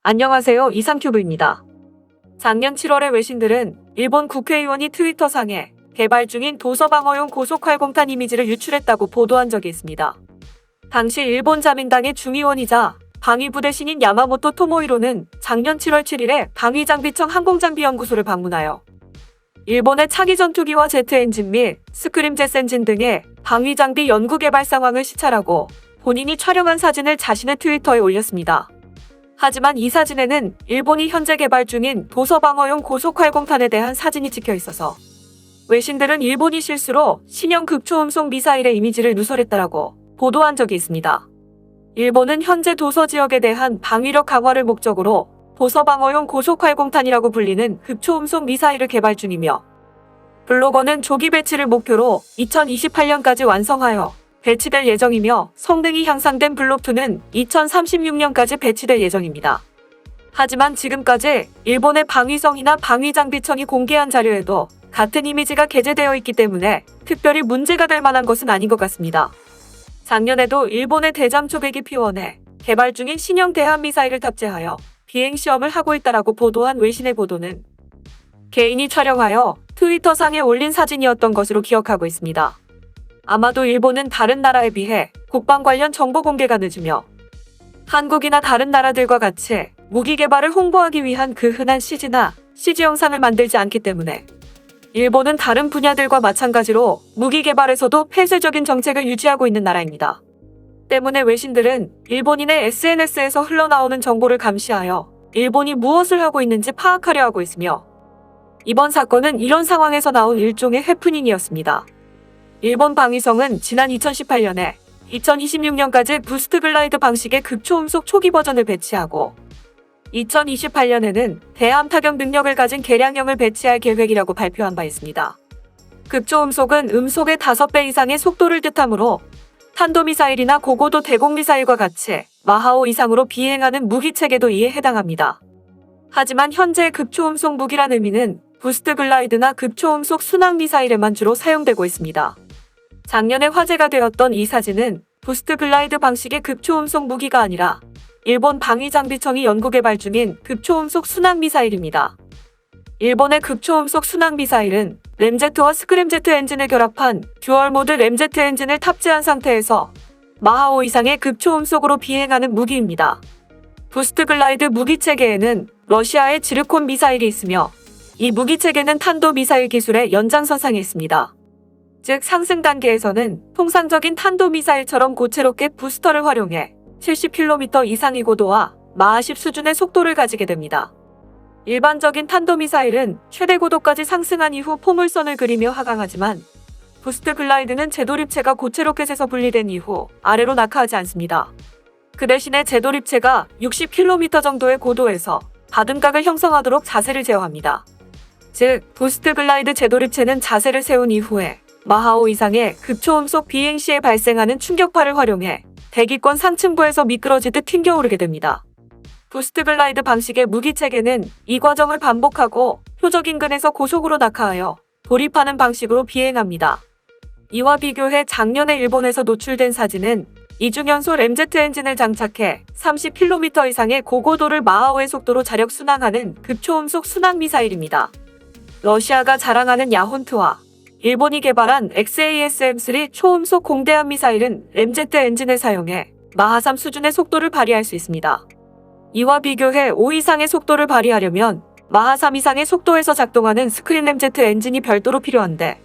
안녕하세요. 이상큐브입니다. 작년 7월에 외신들은 일본 국회의원이 트위터상에 개발 중인 도서방어용 고속활공탄 이미지를 유출했다고 보도한 적이 있습니다. 당시 일본 자민당의 중의원이자 방위부대 신인 야마모토 토모히로는 작년 7월 7일에 방위장비청 항공장비연구소를 방문하여 일본의 차기 전투기와 제트 엔진 및 스크림젯 엔진 등의 방위장비 연구개발 상황을 시찰하고 본인이 촬영한 사진을 자신의 트위터에 올렸습니다. 하지만 이 사진에는 일본이 현재 개발 중인 도서방어용 고속활공탄에 대한 사진이 찍혀 있어서 외신들은 일본이 실수로 신형 극초음속 미사일의 이미지를 누설했다라고 보도한 적이 있습니다. 일본은 현재 도서 지역에 대한 방위력 강화를 목적으로 도서방어용 고속활공탄이라고 불리는 극초음속 미사일을 개발 중이며 블로거는 조기 배치를 목표로 2028년까지 완성하여 배치될 예정이며 성능이 향상된 블록2는 2036년까지 배치될 예정입니다. 하지만 지금까지 일본의 방위성이나 방위장비청이 공개한 자료에도 같은 이미지가 게재되어 있기 때문에 특별히 문제가 될 만한 것은 아닌 것 같습니다. 작년에도 일본의 대잠초배기 P1에 개발 중인 신형 대한미사일을 탑재하여 비행시험을 하고 있다라고 보도한 외신의 보도는 개인이 촬영하여 트위터상에 올린 사진이었던 것으로 기억하고 있습니다. 아마도 일본은 다른 나라에 비해 국방 관련 정보 공개가 늦으며 한국이나 다른 나라들과 같이 무기 개발을 홍보하기 위한 그 흔한 CG나 CG 영상을 만들지 않기 때문에 일본은 다른 분야들과 마찬가지로 무기 개발에서도 폐쇄적인 정책을 유지하고 있는 나라입니다. 때문에 외신들은 일본인의 SNS에서 흘러나오는 정보를 감시하여 일본이 무엇을 하고 있는지 파악하려 하고 있으며 이번 사건은 이런 상황에서 나온 일종의 해프닝이었습니다. 일본 방위성은 지난 2018년에 2026년까지 부스트 글라이드 방식의 극초음속 초기 버전을 배치하고 2028년에는 대함 타격 능력을 가진 개량형을 배치할 계획이라고 발표한 바 있습니다. 극초음속은 음속의 5배 이상의 속도를 뜻하므로 탄도미사일이나 고고도 대공미사일과 같이 마하5 이상으로 비행하는 무기체계도 이에 해당합니다. 하지만 현재 극초음속 무기란 의미는 부스트 글라이드나 극초음속 순항미사일에만 주로 사용되고 있습니다. 작년에 화제가 되었던 이 사진은 부스트 글라이드 방식의 극초음속 무기가 아니라 일본 방위장비청이 연구개발 중인 극초음속 순항미사일입니다. 일본의 극초음속 순항미사일은 램제트와 스크램제트 엔진을 결합한 듀얼모드 램제트 엔진을 탑재한 상태에서 마하5 이상의 극초음속으로 비행하는 무기입니다. 부스트 글라이드 무기체계에는 러시아의 지르콘 미사일이 있으며 이 무기체계는 탄도미사일 기술의 연장선상에 있습니다. 즉 상승 단계에서는 통상적인 탄도미사일처럼 고체 로켓 부스터를 활용해 70km 이상의 고도와 마하 10 수준의 속도를 가지게 됩니다. 일반적인 탄도미사일은 최대 고도까지 상승한 이후 포물선을 그리며 하강하지만 부스트 글라이드는 제도립체가 고체 로켓에서 분리된 이후 아래로 낙하하지 않습니다. 그 대신에 제도립체가 60km 정도의 고도에서 바등각을 형성하도록 자세를 제어합니다. 즉 부스트 글라이드 제도립체는 자세를 세운 이후에 마하5 이상의 극초음속 비행 시에 발생하는 충격파를 활용해 대기권 상층부에서 미끄러지듯 튕겨오르게 됩니다. 부스트 글라이드 방식의 무기체계는 이 과정을 반복하고 표적 인근에서 고속으로 낙하하여 돌입하는 방식으로 비행합니다. 이와 비교해 작년에 일본에서 노출된 사진은 이중연소 램제트 엔진을 장착해 30km 이상의 고고도를 마하5의 속도로 자력 순항하는 극초음속 순항미사일입니다. 러시아가 자랑하는 야혼트와 일본이 개발한 XASM-3 초음속 공대함 미사일은 램제트 엔진을 사용해 마하 3 수준의 속도를 발휘할 수 있습니다. 이와 비교해 5 이상의 속도를 발휘하려면 마하 3 이상의 속도에서 작동하는 스크린 램제트 엔진이 별도로 필요한데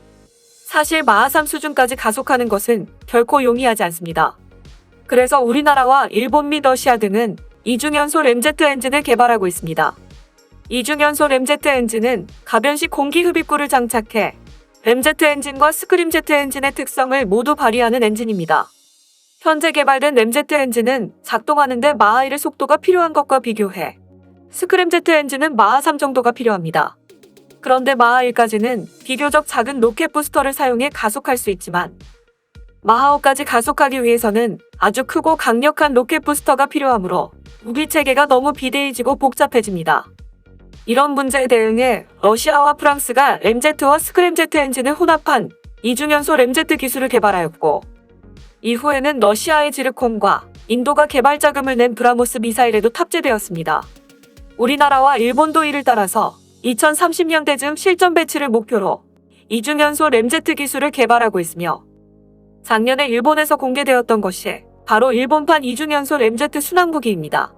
사실 마하 3 수준까지 가속하는 것은 결코 용이하지 않습니다. 그래서 우리나라와 일본 및 러시아 등은 이중연소 램제트 엔진을 개발하고 있습니다. 이중연소 램제트 엔진은 가변식 공기흡입구를 장착해 램제트 엔진과 스크림제트 엔진의 특성을 모두 발휘하는 엔진입니다. 현재 개발된 램제트 엔진은 작동하는데 마하 1의 속도가 필요한 것과 비교해 스크림제트 엔진은 마하 3 정도가 필요합니다. 그런데 마하 1까지는 비교적 작은 로켓 부스터를 사용해 가속할 수 있지만 마하 5까지 가속하기 위해서는 아주 크고 강력한 로켓 부스터가 필요하므로 무기체계가 너무 비대해지고 복잡해집니다. 이런 문제에 대응해 러시아와 프랑스가 램제트와 스크램제트 엔진을 혼합한 이중연소 램제트 기술을 개발하였고 이후에는 러시아의 지르콘과 인도가 개발 자금을 낸 브라모스 미사일에도 탑재되었습니다. 우리나라와 일본도 이를 따라서 2030년대쯤 실전 배치를 목표로 이중연소 램제트 기술을 개발하고 있으며 작년에 일본에서 공개되었던 것이 바로 일본판 이중연소 램제트 순항무기입니다.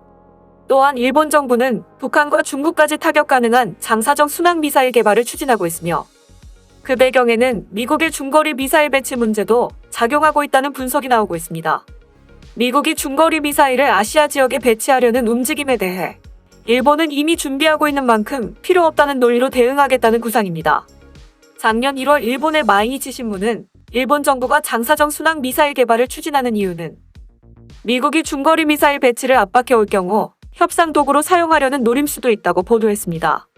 또한 일본 정부는 북한과 중국까지 타격 가능한 장사정 순항미사일 개발을 추진하고 있으며 그 배경에는 미국의 중거리 미사일 배치 문제도 작용하고 있다는 분석이 나오고 있습니다. 미국이 중거리 미사일을 아시아 지역에 배치하려는 움직임에 대해 일본은 이미 준비하고 있는 만큼 필요 없다는 논리로 대응하겠다는 구상입니다. 작년 1월 일본의 마이니치 신문은 일본 정부가 장사정 순항 미사일 개발을 추진하는 이유는 미국이 중거리 미사일 배치를 압박해 올 경우 협상 도구로 사용하려는 노림수도 있다고 보도했습니다.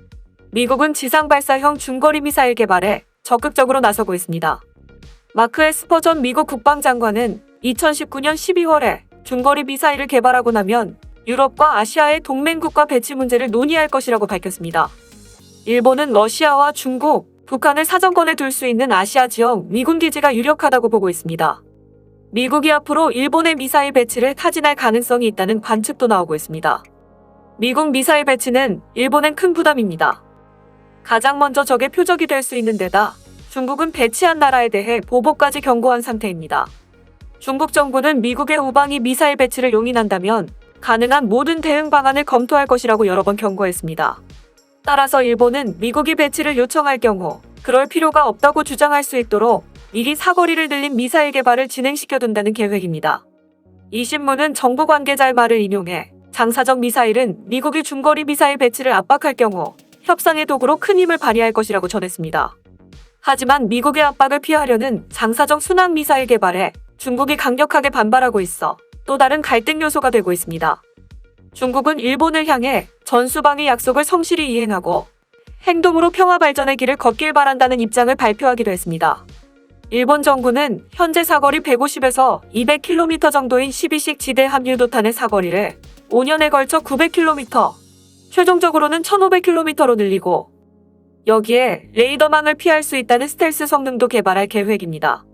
미국은 지상 발사형 중거리 미사일 개발에 적극적으로 나서고 있습니다. 마크 에스퍼 전 미국 국방장관은 2019년 12월에 중거리 미사일을 개발하고 나면 유럽과 아시아의 동맹국가 배치 문제를 논의할 것이라고 밝혔습니다. 일본은 러시아와 중국, 북한을 사정권에 둘 수 있는 아시아 지역 미군 기지가 유력하다고 보고 있습니다. 미국이 앞으로 일본의 미사일 배치를 타진할 가능성이 있다는 관측도 나오고 있습니다. 미국 미사일 배치는 일본엔 큰 부담입니다. 가장 먼저 적의 표적이 될 수 있는 데다 중국은 배치한 나라에 대해 보복까지 경고한 상태입니다. 중국 정부는 미국의 우방이 미사일 배치를 용인한다면 가능한 모든 대응 방안을 검토할 것이라고 여러 번 경고했습니다. 따라서 일본은 미국이 배치를 요청할 경우 그럴 필요가 없다고 주장할 수 있도록 미리 사거리를 늘린 미사일 개발을 진행시켜둔다는 계획입니다. 이 신문은 정부 관계자의 말을 인용해 장사정 미사일은 미국이 중거리 미사일 배치를 압박할 경우 협상의 도구로 큰 힘을 발휘할 것이라고 전했습니다. 하지만 미국의 압박을 피하려는 장사정 순항 미사일 개발에 중국이 강력하게 반발하고 있어 또 다른 갈등 요소가 되고 있습니다. 중국은 일본을 향해 전수방위 약속을 성실히 이행하고 행동으로 평화 발전의 길을 걷길 바란다는 입장을 발표하기도 했습니다. 일본 정부는 현재 사거리 150에서 200km 정도인 12식 지대 함유도탄의 사거리를 5년에 걸쳐 900km, 최종적으로는 1500km로 늘리고 여기에 레이더망을 피할 수 있다는 스텔스 성능도 개발할 계획입니다.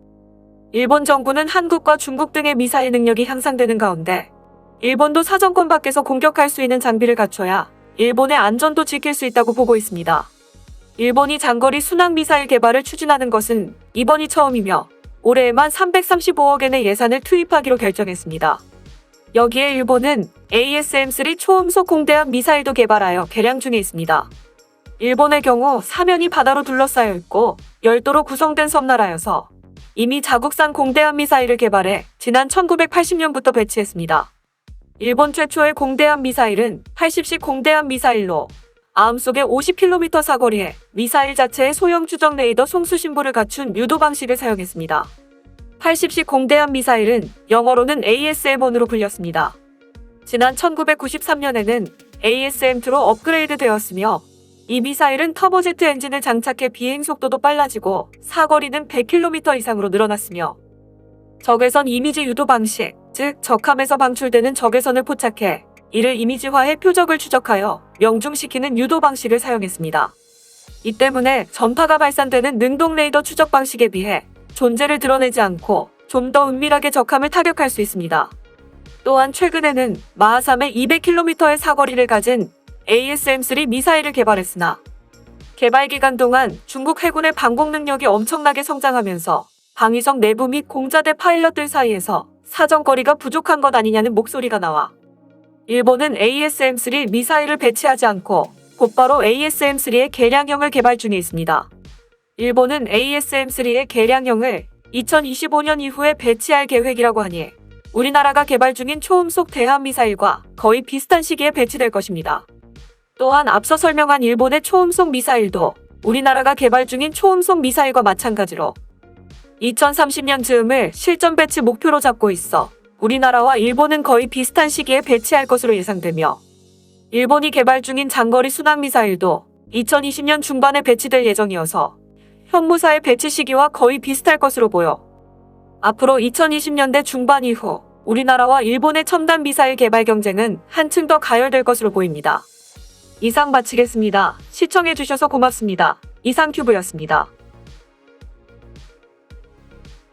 일본 정부는 한국과 중국 등의 미사일 능력이 향상되는 가운데 일본도 사정권 밖에서 공격할 수 있는 장비를 갖춰야 일본의 안전도 지킬 수 있다고 보고 있습니다. 일본이 장거리 순항 미사일 개발을 추진하는 것은 이번이 처음이며 올해에만 335억엔의 예산을 투입하기로 결정했습니다. 여기에 일본은 ASM-3 초음속 공대함 미사일도 개발하여 개량 중에 있습니다. 일본의 경우 사면이 바다로 둘러싸여 있고 열도로 구성된 섬나라여서 이미 자국산 공대함 미사일을 개발해 지난 1980년부터 배치했습니다. 일본 최초의 공대함 미사일은 80식 공대함 미사일로 아음속에 50km 사거리에 미사일 자체의 소형 추적 레이더 송수 신부를 갖춘 유도 방식을 사용했습니다. 80식 공대함 미사일은 영어로는 ASM-1으로 불렸습니다. 지난 1993년에는 ASM-2로 업그레이드 되었으며 이 미사일은 터보제트 엔진을 장착해 비행 속도도 빨라지고 사거리는 100km 이상으로 늘어났으며 적외선 이미지 유도 방식, 즉 적함에서 방출되는 적외선을 포착해 이를 이미지화해 표적을 추적하여 명중시키는 유도 방식을 사용했습니다. 이 때문에 전파가 발산되는 능동 레이더 추적 방식에 비해 존재를 드러내지 않고 좀 더 은밀하게 적함을 타격할 수 있습니다. 또한 최근에는 마하 3의 200km의 사거리를 가진 ASM-3 미사일을 개발했으나 개발 기간 동안 중국 해군의 방공 능력이 엄청나게 성장하면서 방위성 내부 및 공자대 파일럿들 사이에서 사정거리가 부족한 것 아니냐는 목소리가 나와 일본은 ASM-3 미사일을 배치하지 않고 곧바로 ASM-3의 개량형을 개발 중에 있습니다. 일본은 ASM-3의 개량형을 2025년 이후에 배치할 계획이라고 하니 우리나라가 개발 중인 초음속 대함 미사일과 거의 비슷한 시기에 배치될 것입니다. 또한 앞서 설명한 일본의 초음속 미사일도 우리나라가 개발 중인 초음속 미사일과 마찬가지로 2030년 즈음을 실전 배치 목표로 잡고 있어 우리나라와 일본은 거의 비슷한 시기에 배치할 것으로 예상되며 일본이 개발 중인 장거리 순항 미사일도 2020년 중반에 배치될 예정이어서 현무사의 배치 시기와 거의 비슷할 것으로 보여 앞으로 2020년대 중반 이후 우리나라와 일본의 첨단 미사일 개발 경쟁은 한층 더 가열될 것으로 보입니다. 이상 마치겠습니다. 시청해주셔서 고맙습니다. 이상튜브였습니다.